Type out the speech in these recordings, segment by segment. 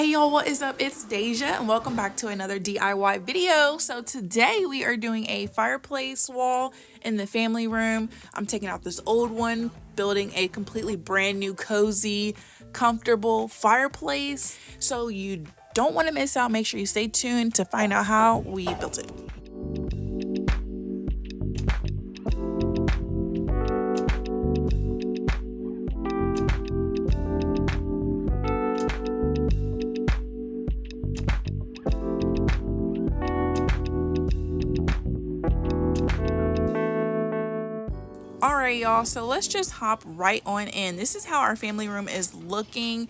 Hey y'all, what is up? It's Deja and welcome back to another DIY video. So today we are doing a fireplace wall in the family room. I'm taking out this old one, building a completely brand new, cozy, comfortable fireplace. So you don't want to miss out. Make sure you stay tuned to find out how we built it. Alright y'all, so let's just hop right on in. This is how our family room is looking.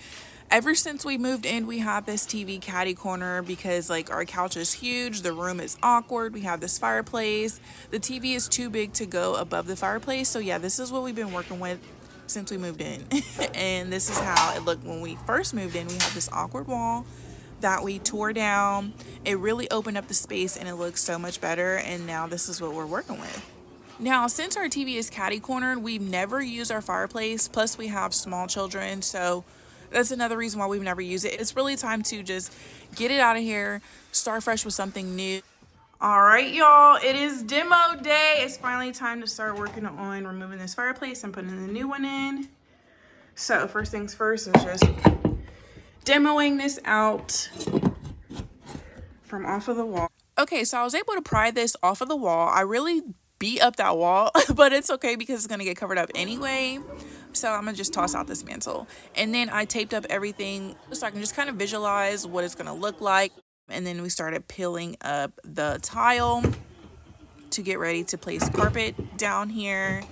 Ever since we moved in, we have this TV caddy corner because like our couch is huge, the room is awkward, we have this fireplace. The TV is too big to go above the fireplace. So yeah, this is what we've been working with since we moved in. And this is how it looked when we first moved in. We had this awkward wall that we tore down. It really opened up the space and it looks so much better. And now this is what we're working with. Now, since our TV is catty cornered, we've never used our fireplace. Plus, we have small children, so that's another reason why we've never used it. It's really time to just get it out of here, start fresh with something new. All right, y'all, it is demo day. It's finally time to start working on removing this fireplace and putting the new one in. So first things first is just demoing this out from off of the wall. Okay, so I was able to pry this off of the wall. I really beat up that wall, but it's okay because it's gonna get covered up anyway. So I'm gonna just toss out this mantle. And then I taped up everything so I can just kind of visualize what it's gonna look like. And then we started peeling up the tile to get ready to place carpet down here.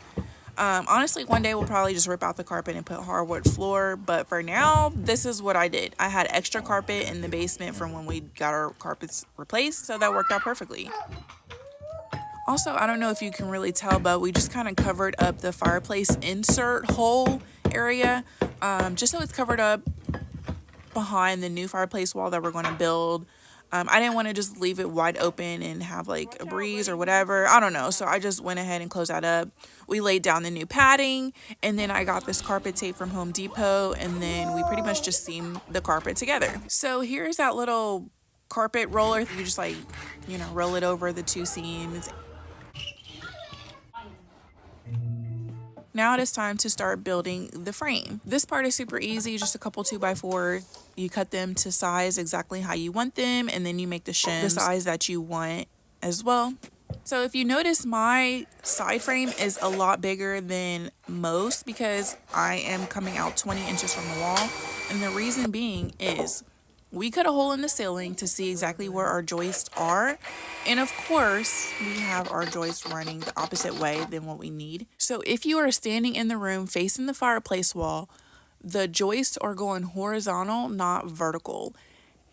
Honestly, one day we'll probably just rip out the carpet and put hardwood floor, but for now, this is what I did. I had extra carpet in the basement from when we got our carpets replaced, so that worked out perfectly. Also, I don't know if you can really tell, but we just kind of covered up the fireplace insert hole area, just so it's covered up behind the new fireplace wall that we're going to build. I didn't want to just leave it wide open and have like a breeze or whatever. I don't know. So I just went ahead and closed that up. We laid down the new padding, and then I got this carpet tape from Home Depot, and then we pretty much just seamed the carpet together. So here's that little carpet roller. You just like, roll it over the two seams. Now it is time to start building the frame. This part is super easy, just a couple 2x4. You cut them to size exactly how you want them, and then you make the shims the size that you want as well. So if you notice, my side frame is a lot bigger than most because I am coming out 20 inches from the wall. And the reason being is we cut a hole in the ceiling to see exactly where our joists are. And of course, we have our joists running the opposite way than what we need. So if you are standing in the room facing the fireplace wall, the joists are going horizontal, not vertical.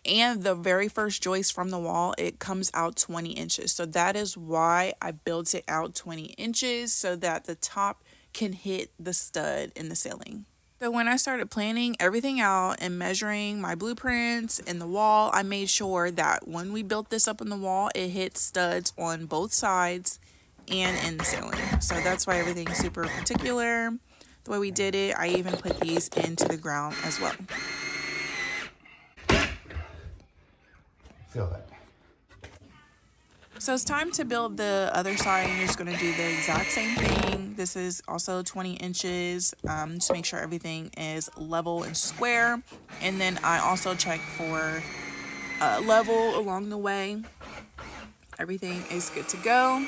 And the very first joist from the wall, it comes out 20 inches. So that is why I built it out 20 inches so that the top can hit the stud in the ceiling. So when I started planning everything out and measuring my blueprints in the wall, I made sure that when we built this up in the wall, it hit studs on both sides and in the ceiling. So that's why everything's super particular. The way we did it, I even put these into the ground as well. Feel that. So it's time to build the other side. You're just going to do the exact same thing. This is also 20 inches. Just make sure everything is level and square. And then I also check for level along the way. Everything is good to go.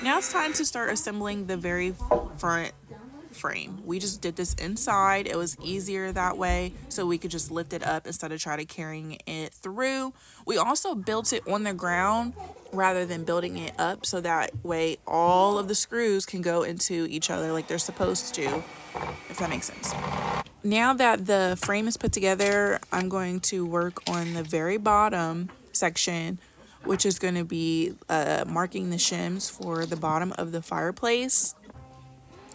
Now it's time to start assembling the very front frame. We just did this inside. It was easier that way, so we could just lift it up instead of trying to carrying it through. We also built it on the ground rather than building it up, so that way all of the screws can go into each other like they're supposed to, if that makes sense. Now that the frame is put together, I'm going to work on the very bottom section, which is going to be marking the shims for the bottom of the fireplace.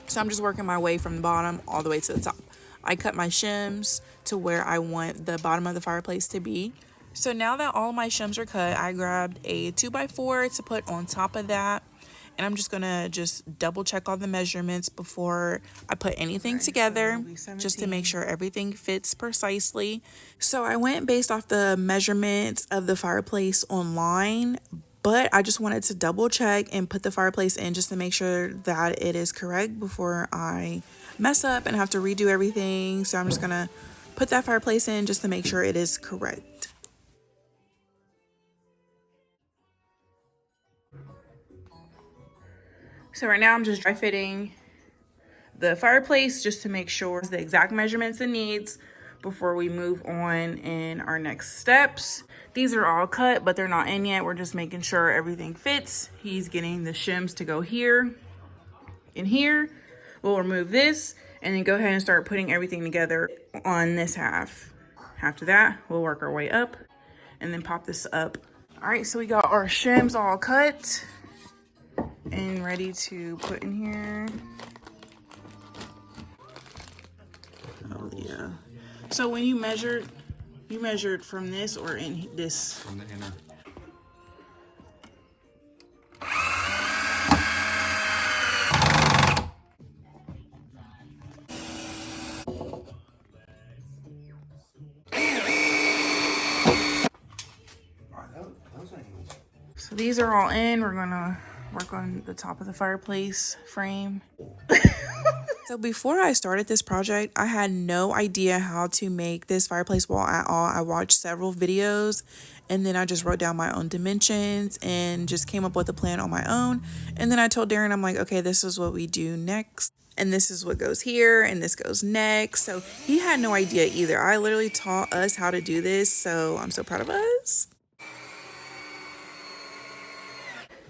So I'm just working my way from the bottom all the way to the top. I cut my shims to where I want the bottom of the fireplace to be. So now that all my shims are cut, I grabbed a 2x4 to put on top of that. And I'm just gonna just double check all the measurements before I put anything together, just to make sure everything fits precisely. So I went based off the measurements of the fireplace online, but I just wanted to double check and put the fireplace in just to make sure that it is correct before I mess up and have to redo everything. So I'm just gonna put that fireplace in just to make sure it is correct. So right now I'm just dry fitting the fireplace just to make sure the exact measurements it needs before we move on in our next steps. These are all cut, but they're not in yet. We're just making sure everything fits. He's getting the shims to go here and here. We'll remove this and then go ahead and start putting everything together on this half. After that, we'll work our way up and then pop this up. All right, so we got our shims all cut and ready to put in here. Oh yeah. So when you measured from this or in this? From the inner. So these are all in. We're gonna work on the top of the fireplace frame. So before I started this project, I had no idea how to make this fireplace wall at all. I watched several videos and then I just wrote down my own dimensions and just came up with a plan on my own. And then I told Darren, I'm like, okay, this is what we do next. And this is what goes here and this goes next. So he had no idea either. I literally taught us how to do this. So I'm so proud of us.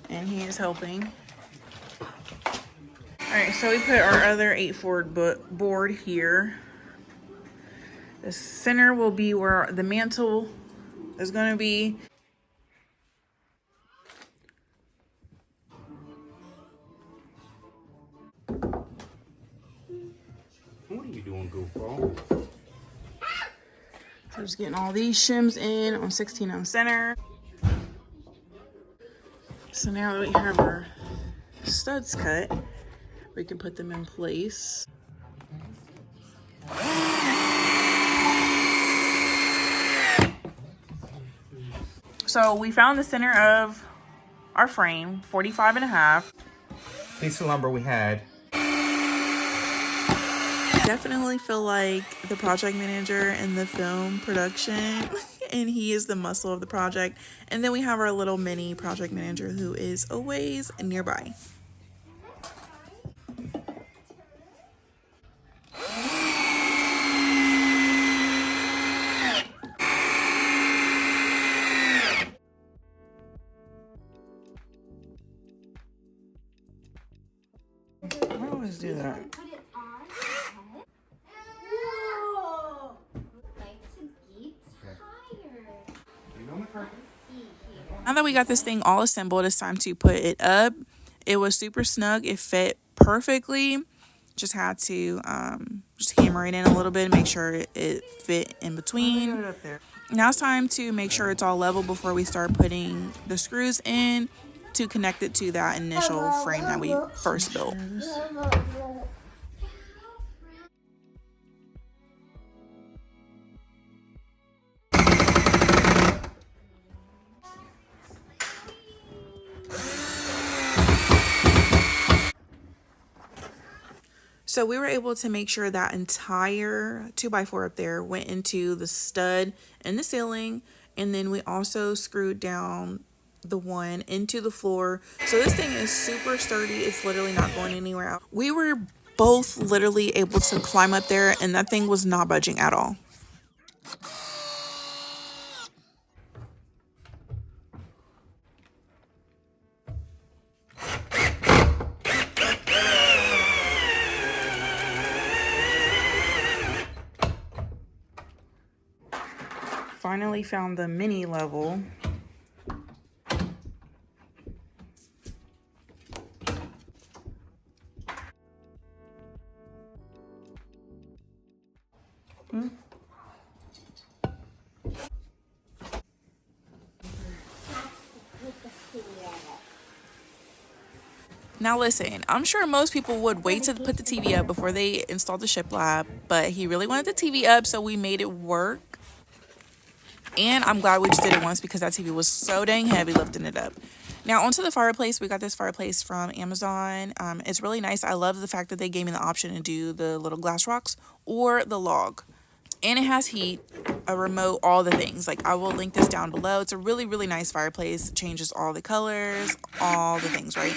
And he is helping. All right, so we put our other 8-foot board here. The center will be where the mantle is going to be. What are you doing, goofball? So just getting all these shims in on 16 center. So now that we have our studs cut, we can put them in place. So we found the center of our frame, 45.5. Piece of lumber we had. Definitely feel like the project manager in the film production and he is the muscle of the project. And then we have our little mini project manager who is always nearby. I always do that. Now that we got this thing all assembled, it's time to put it up. It was super snug. It fit perfectly. Just had to just hammer it in a little bit and make sure it fit in between. Now it's time to make sure it's all level before we start putting the screws in to connect it to that initial frame that we first built. So we were able to make sure that entire 2x4 up there went into the stud in the ceiling. And then we also screwed down the one into the floor. So this thing is super sturdy. It's literally not going anywhere else. We were both literally able to climb up there and that thing was not budging at all. Finally found the mini level. Now listen, I'm sure most people would wait to put the TV up before they installed the Shiplap, but he really wanted the TV up, so we made it work. And I'm glad we just did it once because that TV was so dang heavy lifting it up. Now onto the fireplace. We got this fireplace from Amazon. It's really nice. I love the fact that they gave me the option to do the little glass rocks or the log. And it has heat, a remote, all the things. Like, I will link this down below. It's a really, really nice fireplace. It changes all the colors, all the things, right?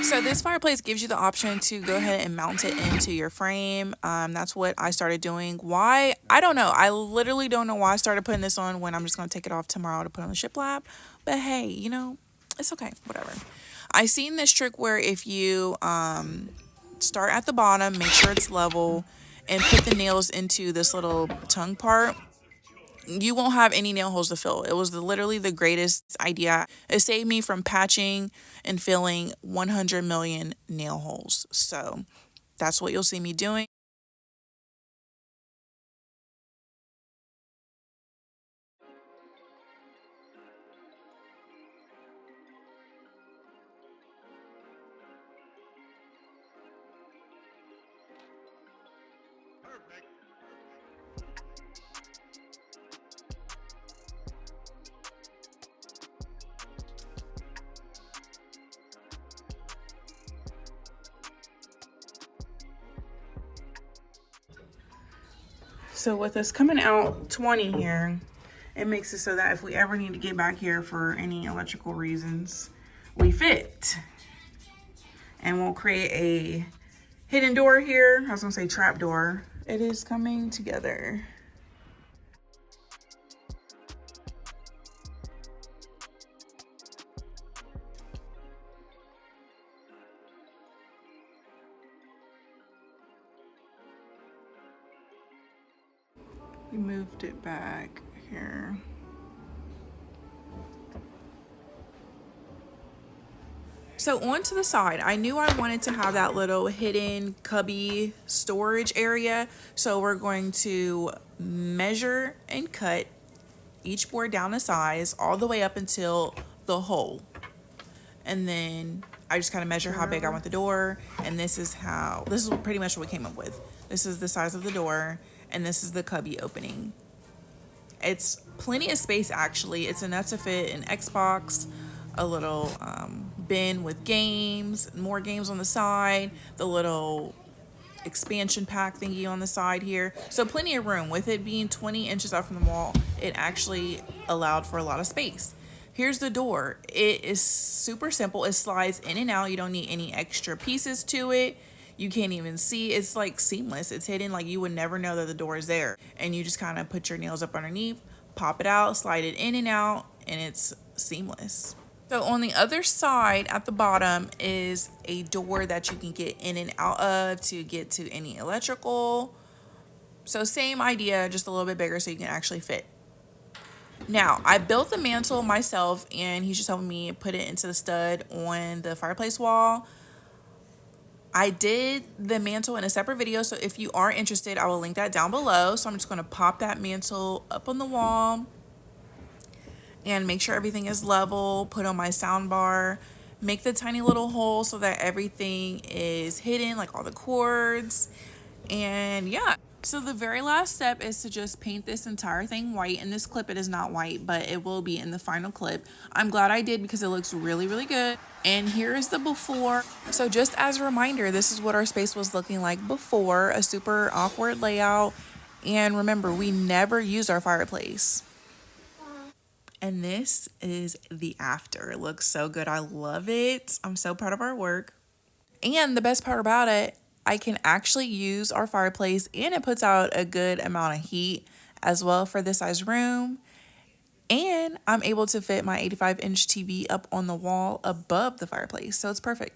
So this fireplace gives you the option to go ahead and mount it into your frame. That's what I started doing. Why? I don't know. I literally don't know why I started putting this on when I'm just going to take it off tomorrow to put on the shiplap. But hey, you know, it's okay. Whatever. I seen this trick where if you start at the bottom, make sure it's level, and put the nails into this little tongue part, you won't have any nail holes to fill. It was literally the greatest idea. It saved me from patching and filling 100 million nail holes. So that's what you'll see me doing. So with us coming out 20 here, it makes it so that if we ever need to get back here for any electrical reasons, we fit. And we'll create a hidden door here. I was gonna say trap door. It is coming together. We moved it back here. So on to the side, I knew I wanted to have that little hidden cubby storage area. So we're going to measure and cut each board down a size all the way up until the hole. And then I just kind of measure how big I want the door. And this is pretty much what we came up with. This is the size of the door, and this is the cubby opening. It's plenty of space, actually. It's enough to fit an Xbox, a little bin with games, more games on the side, the little expansion pack thingy on the side here. So plenty of room. With it being 20 inches out from the wall, it actually allowed for a lot of space. Here's the door. It is super simple. It slides in and out. You don't need any extra pieces to it. You can't even see. It's like seamless. It's hidden, like you would never know that the door is there. And you just kind of put your nails up underneath, pop it out, slide it in and out, and it's seamless. So on the other side at the bottom is a door that you can get in and out of to get to any electrical. So same idea, just a little bit bigger so you can actually fit. Now, I built the mantle myself, and he's just helping me put it into the stud on the fireplace wall. I did the mantle in a separate video, so if you are interested, I will link that down below. So I'm just going to pop that mantle up on the wall and make sure everything is level, put on my sound bar, make the tiny little hole so that everything is hidden, like all the cords. And yeah, so the very last step is to just paint this entire thing white. In this clip, it is not white, but it will be in the final clip. I'm glad I did because it looks really, really good. And here is the before. So just as a reminder, this is what our space was looking like before, a super awkward layout. And remember, we never used our fireplace. And this is the after. It looks so good. I love it. I'm so proud of our work. And the best part about it, I can actually use our fireplace, and it puts out a good amount of heat as well for this size room. And I'm able to fit my 85-inch TV up on the wall above the fireplace. So it's perfect.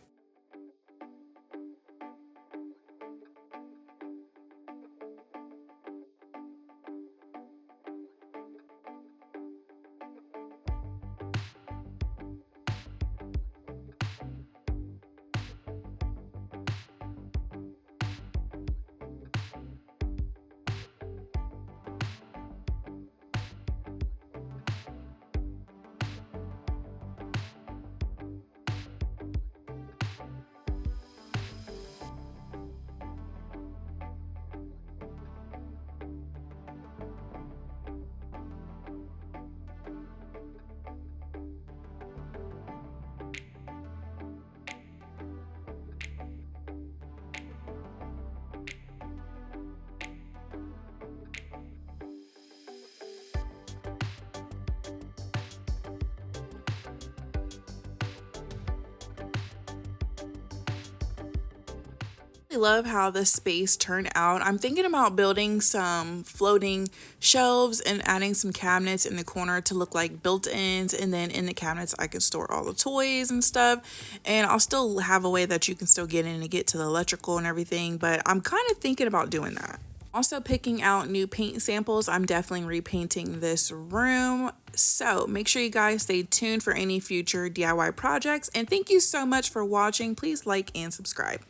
I love how the space turned out. I'm thinking about building some floating shelves and adding some cabinets in the corner to look like built-ins, and then in the cabinets I could store all the toys and stuff. And I'll still have a way that you can still get in and get to the electrical and everything, but I'm kind of thinking about doing that. Also picking out new paint samples. I'm definitely repainting this room. So make sure you guys stay tuned for any future DIY projects. And thank you so much for watching. Please like and subscribe.